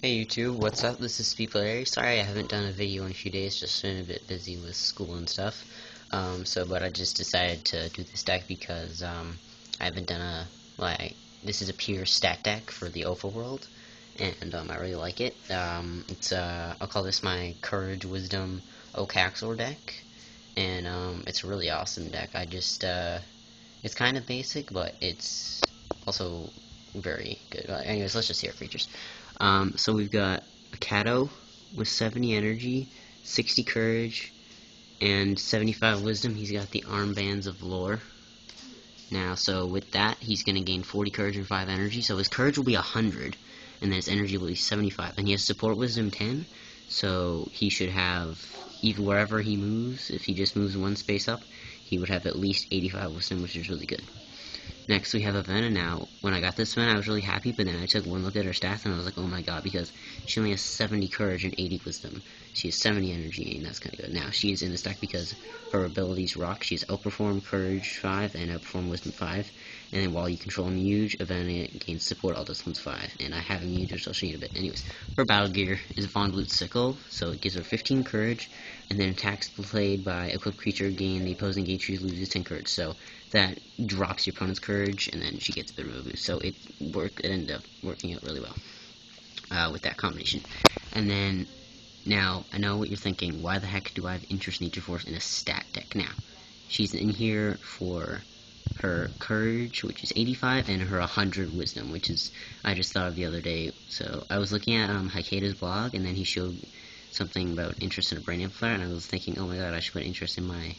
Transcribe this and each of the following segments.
Hey YouTube, what's up? This is Speedplayer. Sorry I haven't done a video in a few days, just been a bit busy with school and stuff. But I just decided to do this deck because, I haven't done this is a pure stat deck for the overworld, and, I really like it. I'll call this my Courage, Wisdom, Okaxor deck, and, it's a really awesome deck. It's kind of basic, but it's also very good. Anyways, let's just see our features. So we've got a Cato with 70 energy, 60 courage, and 75 wisdom. He's got the armbands of lore. Now, so with that, he's going to gain 40 courage and 5 energy. So his courage will be 100, and then his energy will be 75. And he has support wisdom 10, so he should have, even wherever he moves, if he just moves one space up, he would have at least 85 wisdom, which is really good. Next, we have Aivenna. Now, when I got this one, I was really happy, but then I took one look at her stats, and I was like, oh my god, because she only has 70 courage and 80 wisdom. She has 70 energy, and that's kind of good. Now, she is in this deck because her abilities rock. She has Outperform Courage 5 and Outperform Wisdom 5. And then while you control Muse, Aivenna gains Support All Disciplines 5. And I have a Muse, which I'll show you in a bit. Anyways, her battle gear is bloot sickle, so it gives her 15 courage, and then attacks played by equipped creature gain the opposing creature loses 10 courage. So that drops your opponent's courage, and then she gets a bit of a boost. So it ended up working out really well with that combination. And then, now, I know what you're thinking, why the heck do I have Interest Nature Force in a stat deck? Now, she's in here for her courage, which is 85, and her 100 wisdom, which is, I just thought of the other day. So, I was looking at Hikaida's blog, and then he showed something about interest in a brain amplifier, and I was thinking, oh my god, I should put interest in my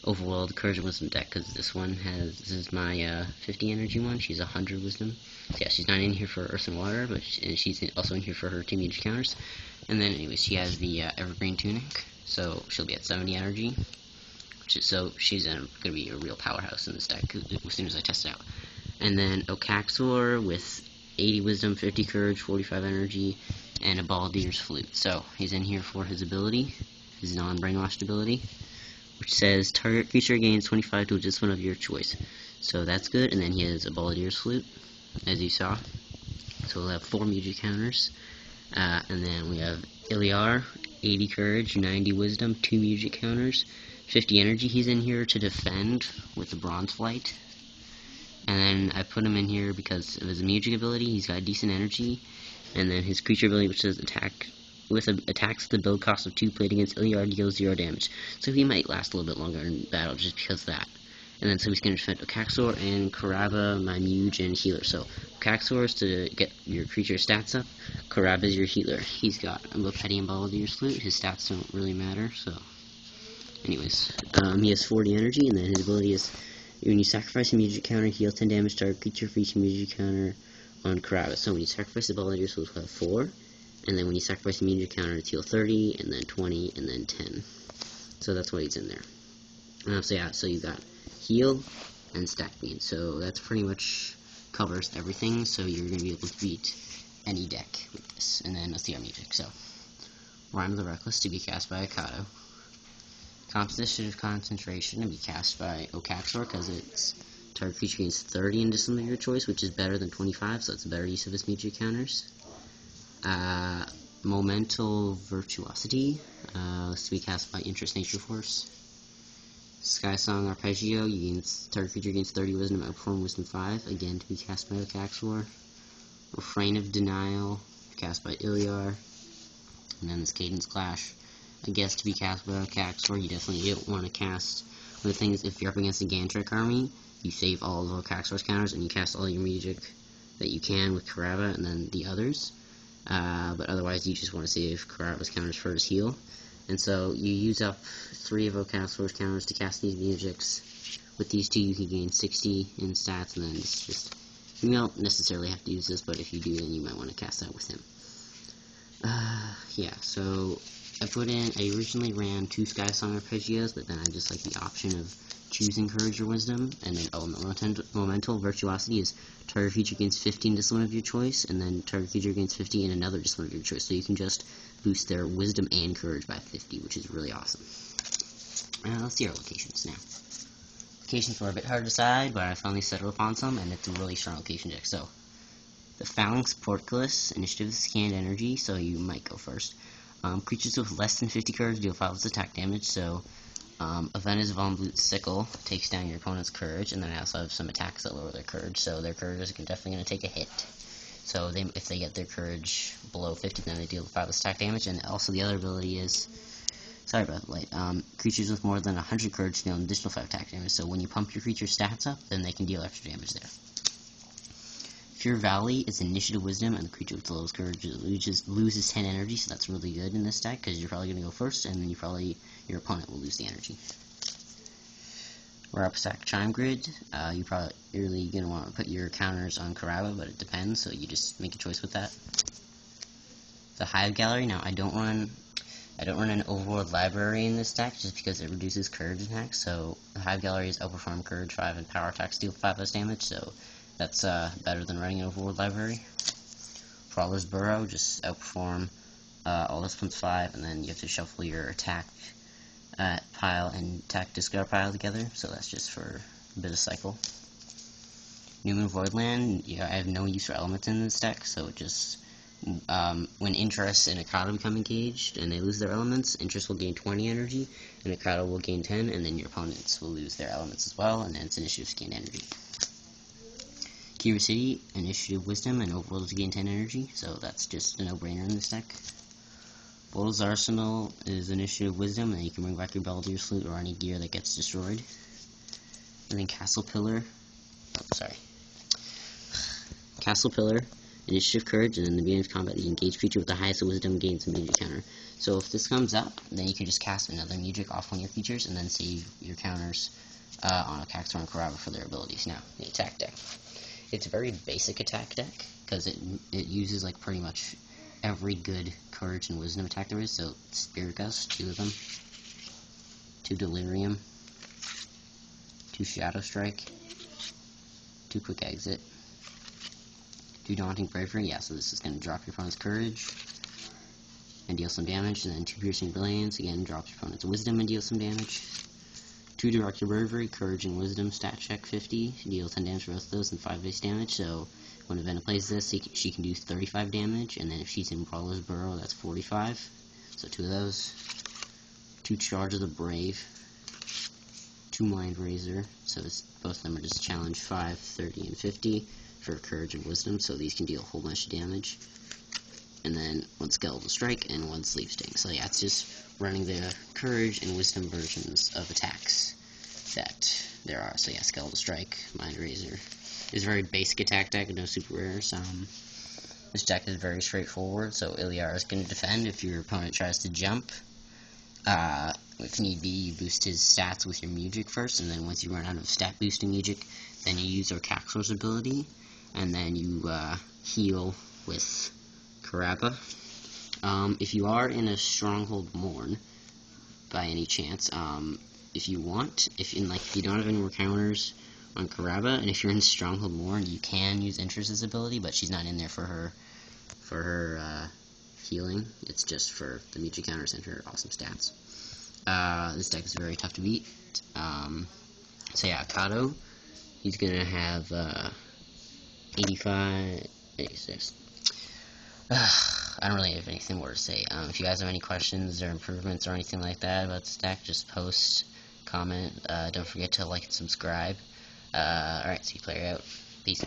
overworld courage and wisdom deck, because this is my 50 energy one. She's 100 wisdom. So yeah, she's not in here for earth and water, but she's also in here for her 2 magic counters. And then anyways, she has the evergreen tunic, so she'll be at 70 energy, so she's going to be a real powerhouse in this deck as soon as I test it out. And then Okaxor with 80 wisdom, 50 courage, 45 energy, and a Baldier's flute. So he's in here for his ability, his non-brainwashed ability, which says target creature gains 25 to a discipline of your choice. So that's good. And then he has a Baldier's flute, as you saw. So we'll have 4 music counters. And then we have Illiar, 80 courage, 90 wisdom, 2 music counters, 50 energy. He's in here to defend with the bronze flight. And then I put him in here because of his music ability. He's got decent energy. And then his creature ability, which says attacks with the build cost of 2 played against Illiar, deals 0 damage. So he might last a little bit longer in battle just because of that. And then so he's going to defend Okaxor and Karava, my Muse, and healer. So Okaxor is to get your creature stats up. Karava is your healer. He's got a Petty and Baldier's flute. His stats don't really matter, so... Anyways, he has 40 energy, and then his ability is, when you sacrifice a music counter, heal 10 damage to target creature for each music counter on Karava. So when you sacrifice the Baldier's flute, we'll have 4. And then when you sacrifice a music counter, it's heal 30, and then 20, and then 10. So that's what he's in there. So yeah, so you got heal and stack beam. So that's pretty much covers everything. So you're going to be able to beat any deck with this. And then let's see our music. So Rhyme of the Reckless to be cast by Cato. Composition of Concentration to be cast by Okaxor because it's target creature gains 30 in discipline of your choice, which is better than 25, so it's a better use of his music counters. Momental Virtuosity to be cast by Interest Nature Force. Sky Song Arpeggio, target creature gains 30 wisdom, outperform wisdom 5, again to be cast by Okaxor. Refrain of Denial, cast by Illiar. And then this Cadence Clash, I guess to be cast by Okaxor. You definitely don't want to cast, one of the things, if you're up against a Gantric army, you save all of Okaxor's counters, and you cast all your music that you can with Karava, and then the others. But otherwise, you just want to save Karava's counters for his heal. And so, you use up 3 of Okaxor's counters to cast these musics. With these 2, you can gain 60 in stats, and then it's just, you don't necessarily have to use this, but if you do, then you might want to cast that with him. Yeah, so I originally ran 2 Sky Song Arpeggios, but then I just like the option of choosing Courage or Wisdom. And then, Momental Virtuosity is target creature gains 15 discipline of your choice, and then target creature gains 50 in another discipline of your choice. So you can just boost their Wisdom and Courage by 50, which is really awesome. Let's see our locations now. Locations were a bit hard to decide, but I finally settled upon some, and it's a really strong location deck. So, The Phalanx Portcullis, initiative scanned energy, so you might go first. Creatures with less than 50 courage deal 5 less attack damage, so Aivenna's bloot's sickle takes down your opponent's courage, and then I also have some attacks that lower their courage, so their courage is definitely going to take a hit. So if they get their courage below 50, then they deal 5 less attack damage, and also the other ability is, sorry about the light, creatures with more than 100 courage deal an additional 5 attack damage, so when you pump your creature's stats up, then they can deal extra damage there. Fear Valley is initiative wisdom, and the creature with the lowest courage loses 10 energy, so that's really good in this deck, because you're probably going to go first, and then your opponent will lose the energy. We're up stack Chime Grid. You're probably really going to want to put your counters on Karaba, but it depends, so you just make a choice with that. The Hive Gallery. Now, I don't run an overworld library in this deck, just because it reduces courage attacks, so the Hive Gallery is outperform courage 5 and power attacks deal 5 less damage, so that's better than running an overworld library. Prowler's Burrow, just outperform all disciplines 5, and then you have to shuffle your attack pile and attack discard pile together, so that's just for a bit of cycle. Newman Voidland, I have no use for elements in this deck, so it just, when Interest and Akata become engaged and they lose their elements, Interest will gain 20 energy, and Akata will gain 10, and then your opponents will lose their elements as well, and then it's initiative gain energy. Kira City, initiative wisdom, and overworld to gain 10 energy, so that's just a no-brainer in this deck. Bold's Arsenal is initiative wisdom, and you can bring back your Beldier's Flute or any gear that gets destroyed. And then Castle Pillar, Castle Pillar, initiative courage, and then the beginning of combat, the engaged creature with the highest wisdom gains a magic counter. So if this comes up, then you can just cast another magic off one of your creatures, and then save your counters on Okaxor and Karaba for their abilities. Now, the attack deck. It's a very basic attack deck, because it uses like pretty much every good courage and wisdom attack there is, so Spirit Gust, 2 of them, 2 Delirium, 2 Shadow Strike, 2 Quick Exit, 2 Daunting Bravery, yeah, so this is going to drop your opponent's courage and deal some damage, and then 2 Piercing Brilliance, again, drops your opponent's wisdom and deal some damage. 2 Directed Bravery, Courage and Wisdom, stat check 50, deal 10 damage for both of those and 5 base damage, so when Aivenna plays this, she can do 35 damage, and then if she's in Prowler's Burrow, that's 45, so 2 of those. 2 Charge of the Brave, 2 Mind Razor, so both of them are just challenge 5, 30, and 50 for Courage and Wisdom, so these can deal a whole bunch of damage. And then 1 Skeletal Strike and 1 Sleep Sting, so yeah, it's just running the Courage and Wisdom versions of attacks that there are. So yeah, Skeletal Strike, Mind Razor. It's a very basic attack deck, no super rares. This deck is very straightforward, so illiar is going to defend if your opponent tries to jump. If need be, you boost his stats with your music first, and then once you run out of stat boosting music, then you use Okaxor's ability, and then you heal with Karaba. If you are in a Stronghold Mourn, by any chance, if you want, if you don't have any more counters on Karaba, and if you're in Stronghold Mourn, you can use Interest's ability, but she's not in there for her healing. It's just for the music counters and her awesome stats. This deck is very tough to beat. So yeah, Kato, he's gonna have 85, 86. I don't really have anything more to say. If you guys have any questions or improvements or anything like that about this deck, just post, comment. Don't forget to like and subscribe. Alright, see you player out. Peace.